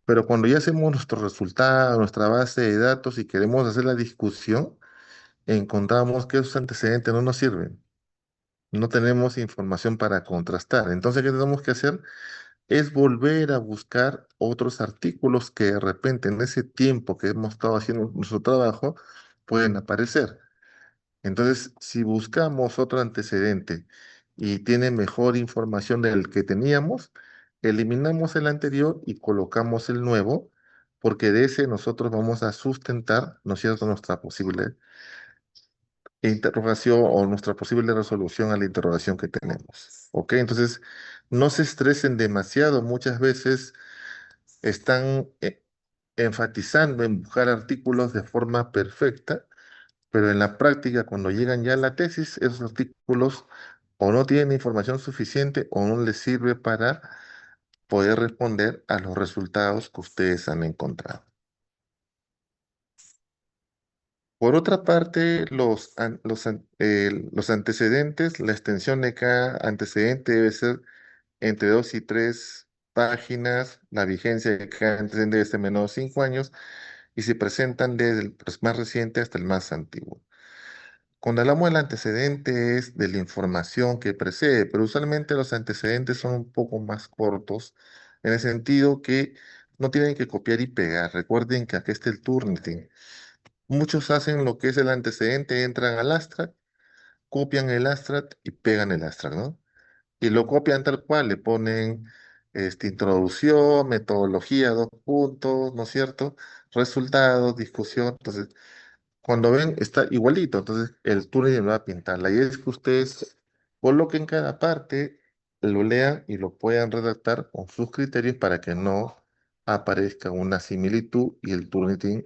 Pero cuando ya hacemos nuestro resultado, nuestra base de datos y queremos hacer la discusión, encontramos que esos antecedentes no nos sirven. No tenemos información para contrastar. Entonces, ¿qué tenemos que hacer? Es volver a buscar otros artículos que de repente en ese tiempo que hemos estado haciendo nuestro trabajo pueden aparecer. Entonces, si buscamos otro antecedente y tiene mejor información del que teníamos, eliminamos el anterior y colocamos el nuevo, porque de ese nosotros vamos a sustentar, ¿no es cierto?, nuestra posible interrogación o nuestra posible resolución a la interrogación que tenemos. ¿Ok? Entonces, no se estresen demasiado. Muchas veces están enfatizando en buscar artículos de forma perfecta, pero en la práctica, cuando llegan ya a la tesis, esos artículos o no tienen información suficiente o no les sirve para poder responder a los resultados que ustedes han encontrado. Por otra parte, los antecedentes, la extensión de cada antecedente debe ser entre 2 y 3 páginas, la vigencia de cada antecedente debe ser menor de 5 años y se presentan desde el más reciente hasta el más antiguo. Cuando hablamos del antecedente es de la información que precede, pero usualmente los antecedentes son un poco más cortos, en el sentido que no tienen que copiar y pegar. Recuerden que aquí está el Turnitin. Muchos hacen lo que es el antecedente, entran al abstract, copian el abstract y pegan el abstract, ¿no? Y lo copian tal cual, le ponen introducción, metodología, dos puntos, ¿no es cierto? Resultados, discusión. Entonces, cuando ven, está igualito. Entonces, el túnel lo va a pintar. La idea es que ustedes coloquen cada parte, lo lean y lo puedan redactar con sus criterios para que no aparezca una similitud y el Turnitin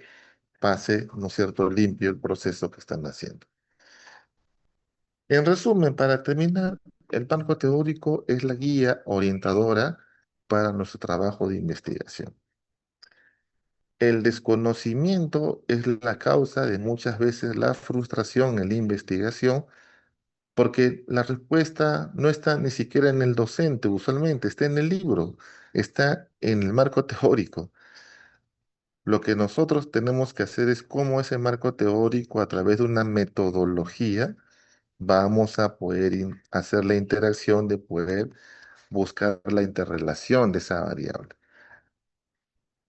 pase, ¿no es cierto?, limpio el proceso que están haciendo. En resumen, para terminar, el marco teórico es la guía orientadora para nuestro trabajo de investigación. El desconocimiento es la causa de muchas veces la frustración en la investigación, porque la respuesta no está ni siquiera en el docente, usualmente está en el libro, está en el marco teórico. Lo que nosotros tenemos que hacer es cómo ese marco teórico, a través de una metodología, vamos a poder hacer la interacción de poder buscar la interrelación de esa variable.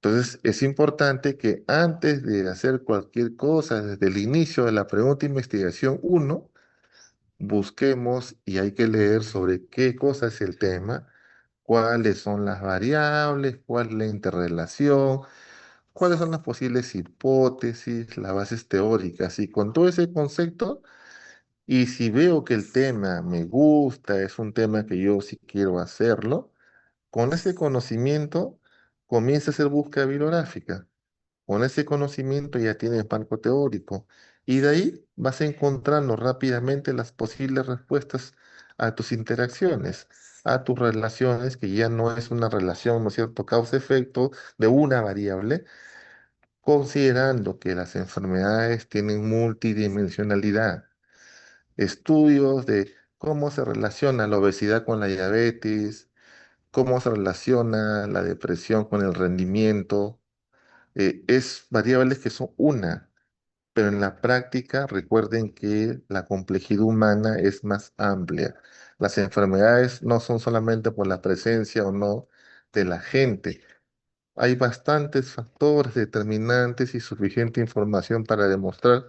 Entonces, es importante que antes de hacer cualquier cosa, desde el inicio de la pregunta de investigación, uno, busquemos y hay que leer sobre qué cosa es el tema, cuáles son las variables, cuál es la interrelación, cuáles son las posibles hipótesis, las bases teóricas. Y con todo ese concepto, y si veo que el tema me gusta, es un tema que yo sí quiero hacerlo, con ese conocimiento comienza a hacer búsqueda bibliográfica. Con ese conocimiento ya tienes marco teórico. Y de ahí vas encontrando rápidamente las posibles respuestas a tus interacciones, a tus relaciones, que ya no es una relación, ¿no es cierto?, causa-efecto de una variable, considerando que las enfermedades tienen multidimensionalidad. Estudios de cómo se relaciona la obesidad con la diabetes, cómo se relaciona la depresión con el rendimiento, es variables que son una, pero en la práctica recuerden que la complejidad humana es más amplia. Las enfermedades no son solamente por la presencia o no de la gente. Hay bastantes factores determinantes y suficiente información para demostrar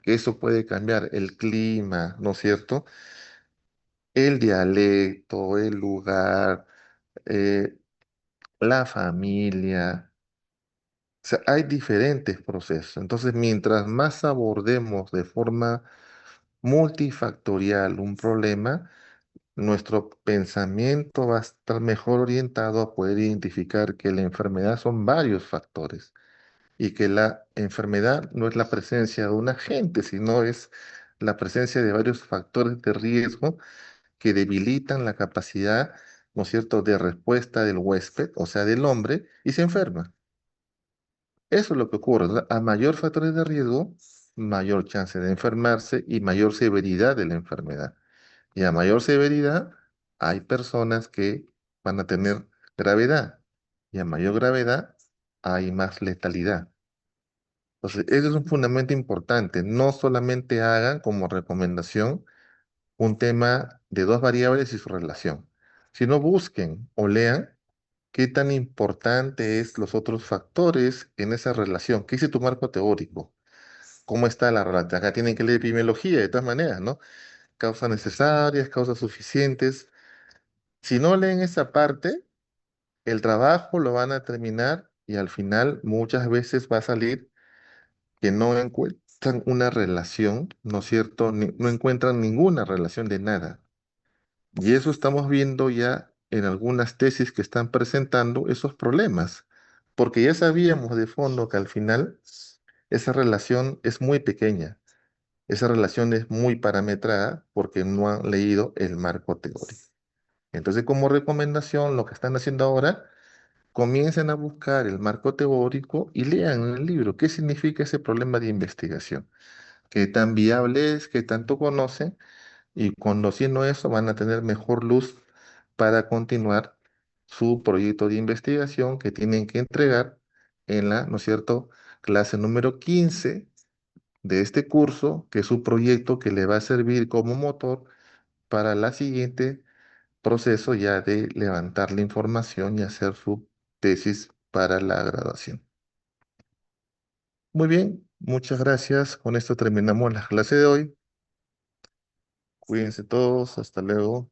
que eso puede cambiar el clima, ¿no es cierto? El dialecto, el lugar, eh, la familia. O sea, hay diferentes procesos. Entonces, mientras más abordemos de forma multifactorial un problema, nuestro pensamiento va a estar mejor orientado a poder identificar que la enfermedad son varios factores y que la enfermedad no es la presencia de un agente, sino es la presencia de varios factores de riesgo que debilitan la capacidad, ¿no es cierto?, de respuesta del huésped, o sea, del hombre, y se enferma. Eso es lo que ocurre, ¿verdad? A mayor factores de riesgo, mayor chance de enfermarse y mayor severidad de la enfermedad. Y a mayor severidad, hay personas que van a tener gravedad. Y a mayor gravedad, hay más letalidad. Entonces, ese es un fundamento importante. No solamente hagan como recomendación un tema de dos variables y su relación, sino busquen o lean qué tan importante es los otros factores en esa relación. ¿Qué dice tu marco teórico? ¿Cómo está la relación? Acá tienen que leer epidemiología de todas maneras, ¿no? Causas necesarias, causas suficientes. Si no leen esa parte, el trabajo lo van a terminar y al final muchas veces va a salir que no encuentran una relación, ¿no es cierto? No encuentran ninguna relación de nada. Y eso estamos viendo ya en algunas tesis que están presentando esos problemas, porque ya sabíamos de fondo que al final esa relación es muy pequeña, esa relación es muy parametrada porque no han leído el marco teórico. Entonces, como recomendación, lo que están haciendo ahora, comiencen a buscar el marco teórico y lean en el libro qué significa ese problema de investigación, qué tan viable es, qué tanto conocen y conociendo eso van a tener mejor luz para continuar su proyecto de investigación que tienen que entregar en la, ¿no es cierto?, clase número 15 de este curso, que es su proyecto que le va a servir como motor para la siguiente proceso ya de levantar la información y hacer su tesis para la graduación. Muy bien, muchas gracias. Con esto terminamos la clase de hoy. Cuídense todos, hasta luego.